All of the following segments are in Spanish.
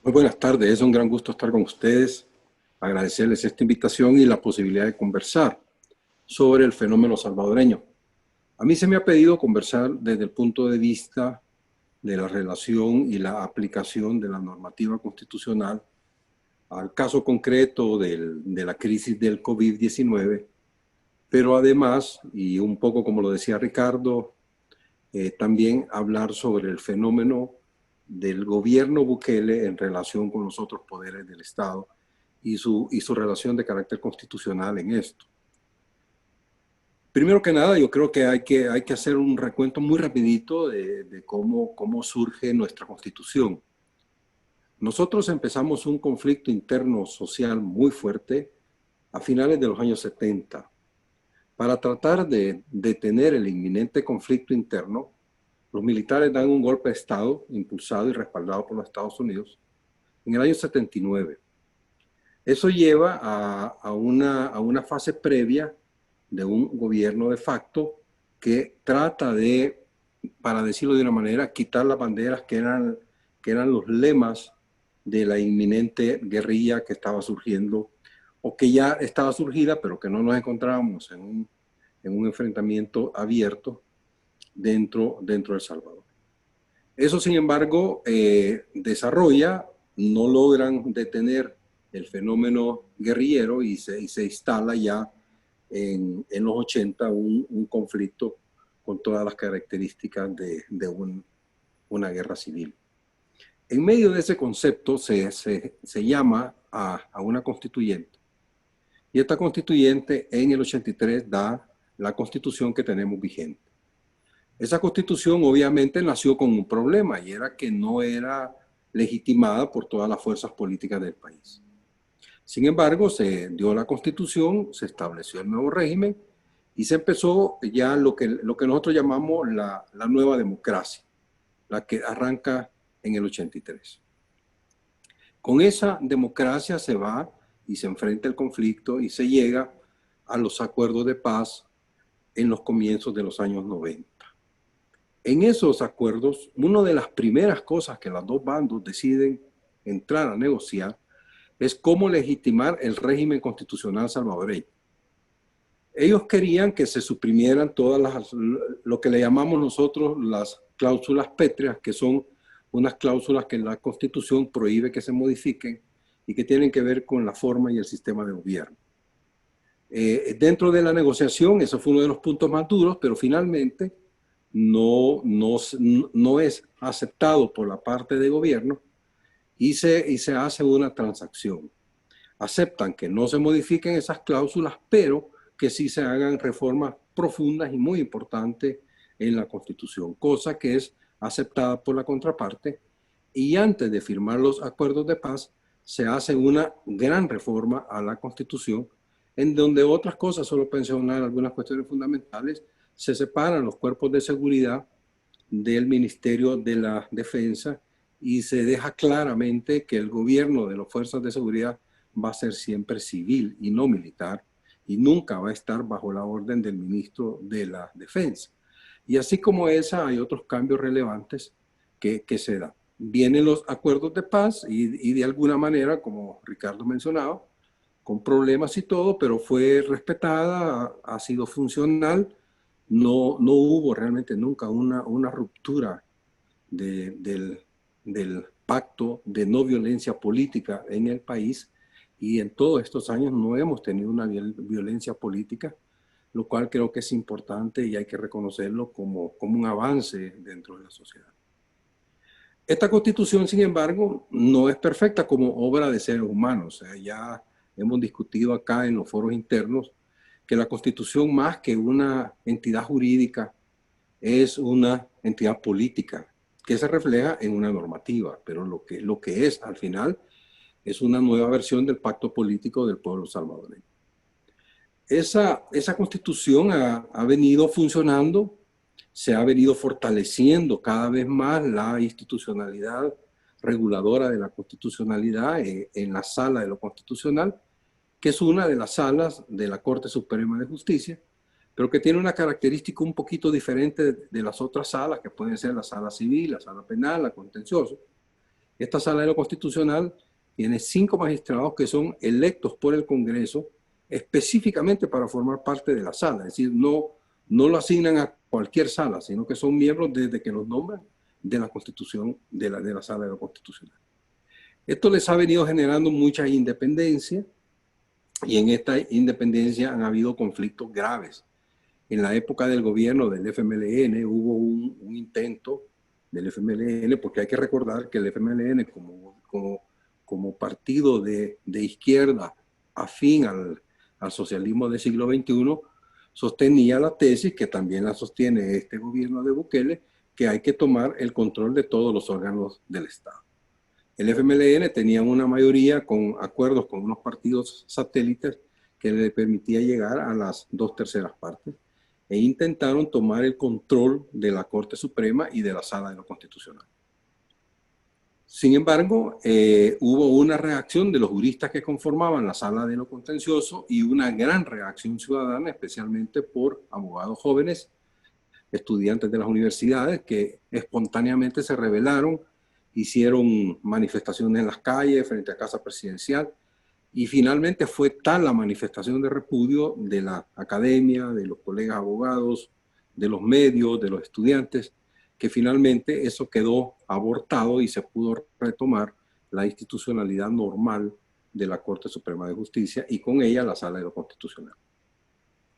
Muy buenas tardes, es un gran gusto estar con ustedes, agradecerles esta invitación y la posibilidad de conversar sobre el fenómeno salvadoreño. A mí se me ha pedido conversar desde el punto de vista de la relación y la aplicación de la normativa constitucional al caso concreto de la crisis del COVID-19, pero además, y un poco como lo decía Ricardo, también hablar sobre el fenómeno del gobierno Bukele en relación con los otros poderes del Estado y su relación de carácter constitucional en esto. Primero que nada, yo creo que hay que hacer un recuento muy rapidito de cómo surge nuestra Constitución. Nosotros empezamos un conflicto interno social muy fuerte a finales de los años 70. Para tratar de detener el inminente conflicto interno, los militares dan un golpe de Estado impulsado y respaldado por los Estados Unidos en el año 79. Eso lleva a una fase previa de un gobierno de facto que trata de, para decirlo de una manera, quitar las banderas que eran los lemas de la inminente guerrilla que estaba surgiendo o que ya estaba surgida, pero que no nos encontrábamos en un enfrentamiento abierto dentro de El Salvador. Eso, sin embargo, desarrolla, no logran detener el fenómeno guerrillero y se instala ya en los 80 un conflicto con todas las características de una guerra civil. En medio de ese concepto se llama a una constituyente. Y esta constituyente en el 83 da la constitución que tenemos vigente. Esa constitución obviamente nació con un problema y era que no era legitimada por todas las fuerzas políticas del país. Sin embargo, se dio la constitución, se estableció el nuevo régimen y se empezó ya lo que nosotros llamamos la nueva democracia, la que arranca en el 83. Con esa democracia se va y se enfrenta el conflicto y se llega a los acuerdos de paz en los comienzos de los años 90. En esos acuerdos, una de las primeras cosas que los dos bandos deciden entrar a negociar es cómo legitimar el régimen constitucional salvadoreño. Ellos querían que se suprimieran todas lo que le llamamos nosotros las cláusulas pétreas, que son unas cláusulas que la Constitución prohíbe que se modifiquen y que tienen que ver con la forma y el sistema de gobierno. Dentro de la negociación, eso fue uno de los puntos más duros, pero finalmente no es aceptado por la parte de gobierno y se hace una transacción. Aceptan que no se modifiquen esas cláusulas, pero que sí se hagan reformas profundas y muy importantes en la Constitución, cosa que es aceptada por la contraparte. Y antes de firmar los acuerdos de paz, se hace una gran reforma a la Constitución, en donde otras cosas, solo mencionar algunas cuestiones fundamentales, se separan los cuerpos de seguridad del Ministerio de la Defensa y se deja claramente que el gobierno de las fuerzas de seguridad va a ser siempre civil y no militar y nunca va a estar bajo la orden del ministro de la Defensa. Y así como esa, hay otros cambios relevantes que se dan. Vienen los acuerdos de paz y de alguna manera, como Ricardo mencionaba, con problemas y todo, pero fue respetada, ha sido funcional. No hubo realmente nunca una ruptura del pacto de no violencia política en el país y en todos estos años no hemos tenido una violencia política, lo cual creo que es importante y hay que reconocerlo como un avance dentro de la sociedad. Esta constitución, sin embargo, no es perfecta como obra de seres humanos. O sea, ya hemos discutido acá en los foros internos que la constitución, más que una entidad jurídica, es una entidad política que se refleja en una normativa, pero lo que es al final es una nueva versión del pacto político del pueblo salvadoreño. Esa constitución ha venido funcionando, se ha venido fortaleciendo cada vez más la institucionalidad reguladora de la constitucionalidad en la sala de lo constitucional, que es una de las salas de la Corte Suprema de Justicia, pero que tiene una característica un poquito diferente de las otras salas, que pueden ser la sala civil, la sala penal, la contencioso, Esta sala de lo constitucional tiene 5 magistrados que son electos por el Congreso específicamente para formar parte de la sala. Es decir, no lo asignan a cualquier sala, sino que son miembros desde que los nombran de la Constitución, de la sala de lo constitucional. Esto les ha venido generando mucha independencia y en esta independencia han habido conflictos graves. En la época del gobierno del FMLN hubo un intento del FMLN, porque hay que recordar que el FMLN como partido de izquierda afín al socialismo del siglo XXI, sostenía la tesis, que también la sostiene este gobierno de Bukele, que hay que tomar el control de todos los órganos del Estado. El FMLN tenía una mayoría con acuerdos con unos partidos satélites que le permitía llegar a las 2/3 partes e intentaron tomar el control de la Corte Suprema y de la Sala de lo Constitucional. Sin embargo, hubo una reacción de los juristas que conformaban la Sala de lo Contencioso y una gran reacción ciudadana, especialmente por abogados jóvenes, estudiantes de las universidades que espontáneamente se rebelaron, hicieron manifestaciones en las calles frente a Casa Presidencial y finalmente fue tal la manifestación de repudio de la academia, de los colegas abogados, de los medios, de los estudiantes, que finalmente eso quedó abortado y se pudo retomar la institucionalidad normal de la Corte Suprema de Justicia y con ella la Sala de lo Constitucional.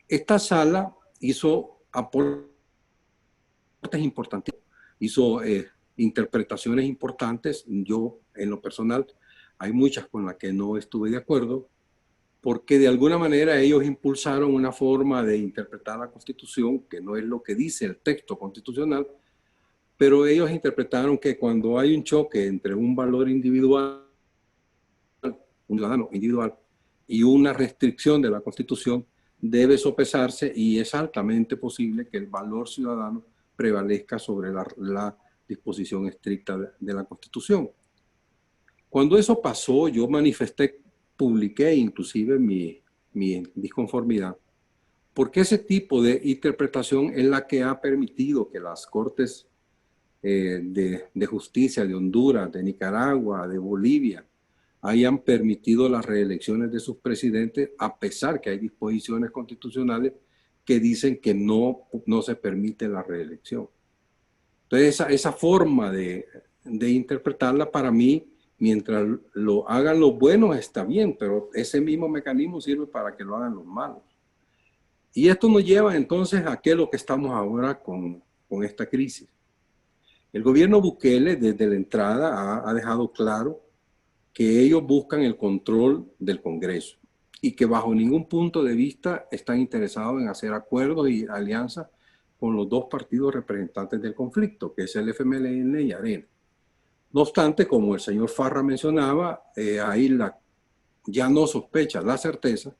Esta sala hizo aportes importantes, hizo interpretaciones importantes. Yo, en lo personal, hay muchas con las que no estuve de acuerdo, porque de alguna manera ellos impulsaron una forma de interpretar la Constitución que no es lo que dice el texto constitucional, pero ellos interpretaron que cuando hay un choque entre un valor individual, un ciudadano individual, y una restricción de la Constitución, debe sopesarse y es altamente posible que el valor ciudadano prevalezca sobre la disposición estricta de la Constitución. Cuando eso pasó, yo manifesté, publiqué inclusive mi disconformidad, porque ese tipo de interpretación es la que ha permitido que las cortes de justicia de Honduras, de Nicaragua, de Bolivia, hayan permitido las reelecciones de sus presidentes, a pesar que hay disposiciones constitucionales que dicen que no se permite la reelección. Entonces, esa forma de interpretarla para mí, mientras lo hagan los buenos está bien, pero ese mismo mecanismo sirve para que lo hagan los malos. Y esto nos lleva entonces a qué es lo que estamos ahora con esta crisis. El gobierno Bukele desde la entrada ha dejado claro que ellos buscan el control del Congreso y que bajo ningún punto de vista están interesados en hacer acuerdos y alianzas con los dos partidos representantes del conflicto, que es el FMLN y ARENA. No obstante, como el señor Farra mencionaba, ahí ya no sospecha la certeza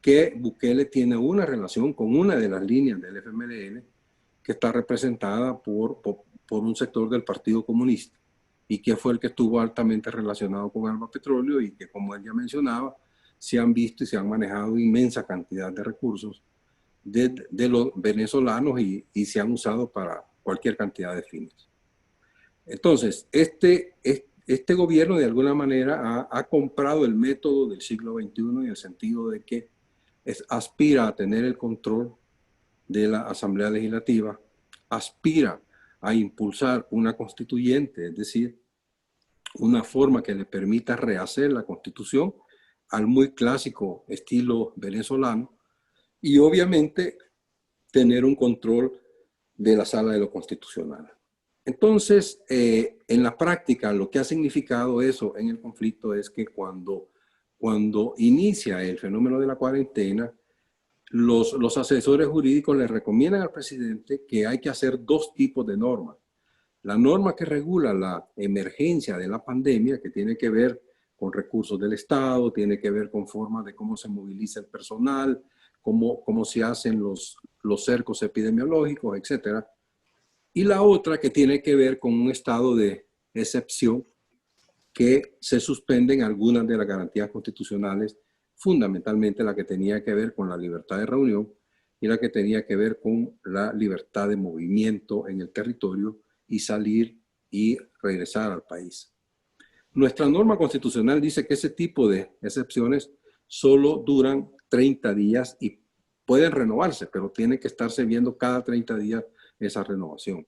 que Bukele tiene una relación con una de las líneas del FMLN que está representada por un sector del Partido Comunista y que fue el que estuvo altamente relacionado con Alba Petróleo y que, como él ya mencionaba, se han visto y se han manejado inmensa cantidad de recursos de los venezolanos y se han usado para cualquier cantidad de fines. Entonces, este gobierno de alguna manera ha comprado el método del siglo XXI en el sentido de que aspira a tener el control de la Asamblea Legislativa, aspira a impulsar una constituyente, es decir, una forma que le permita rehacer la Constitución al muy clásico estilo venezolano y obviamente tener un control de la Sala de lo Constitucional. Entonces, en la práctica, lo que ha significado eso en el conflicto es que cuando inicia el fenómeno de la cuarentena, los asesores jurídicos le recomiendan al presidente que hay que hacer dos tipos de normas. La norma que regula la emergencia de la pandemia, que tiene que ver con recursos del Estado, tiene que ver con formas de cómo se moviliza el personal, cómo se hacen los cercos epidemiológicos, etc. Y la otra que tiene que ver con un estado de excepción que se suspenden algunas de las garantías constitucionales, fundamentalmente la que tenía que ver con la libertad de reunión y la que tenía que ver con la libertad de movimiento en el territorio y salir y regresar al país. Nuestra norma constitucional dice que ese tipo de excepciones solo duran 30 días y pueden renovarse, pero tiene que estarse viendo cada 30 días esa renovación.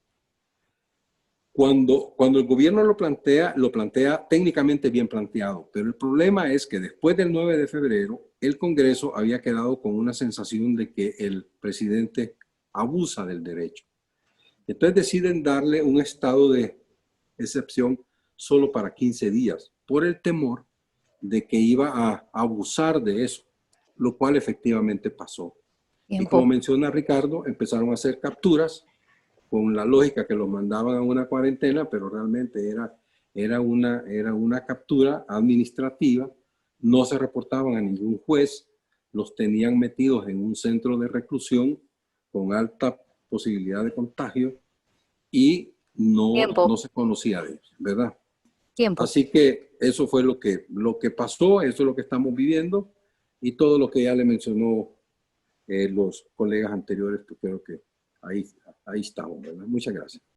Cuando el gobierno lo plantea técnicamente bien planteado, pero el problema es que después del 9 de febrero, el Congreso había quedado con una sensación de que el presidente abusa del derecho. Entonces deciden darle un estado de excepción solo para 15 días, por el temor de que iba a abusar de eso, lo cual efectivamente pasó. Y como menciona Ricardo, empezaron a hacer capturas con la lógica que los mandaban a una cuarentena, pero realmente era una captura administrativa, no se reportaban a ningún juez, los tenían metidos en un centro de reclusión con alta posibilidad de contagio y no se conocía de ellos, ¿verdad? Así que eso fue lo que pasó, eso es lo que estamos viviendo y todo lo que ya le mencionó los colegas anteriores, pues creo que ahí estamos, ¿verdad? Muchas gracias.